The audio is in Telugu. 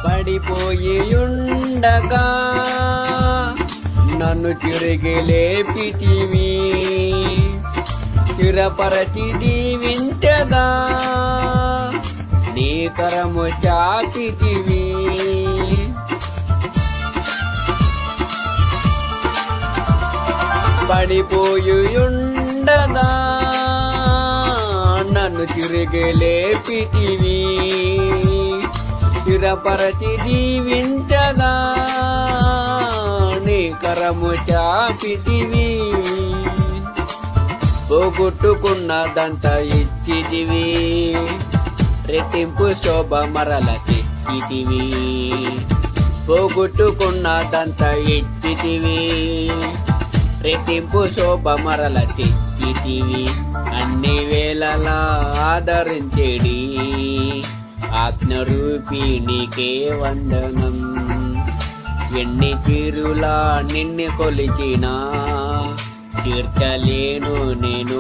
పడిపోయి ఉండగా నన్ను తిరిగి లేపితివి, స్థిరపరచి దీవించగా నీ కరము చాపితివి. పడిపోయి ఉండగా నన్ను తిరిగి లేపితివి, స్థిరపరచి దీవించగా నీ కరము చాపితివి. పోగొట్టుకున్నదంతా ఇచ్చితివి, రెట్టింపు శోభ మరల తెచ్చితివి. పోగొట్టుకున్నదంతా ఇచ్చితివి, రెట్టింపు శోభ మరల తెచ్చితివి. అన్ని వేళలా ఆదరించేడి ఆజ్ఞరూపి నీకే వందనం. ఎన్ని తీరులా నిన్ను కొలిచినా తీర్చలేను నేను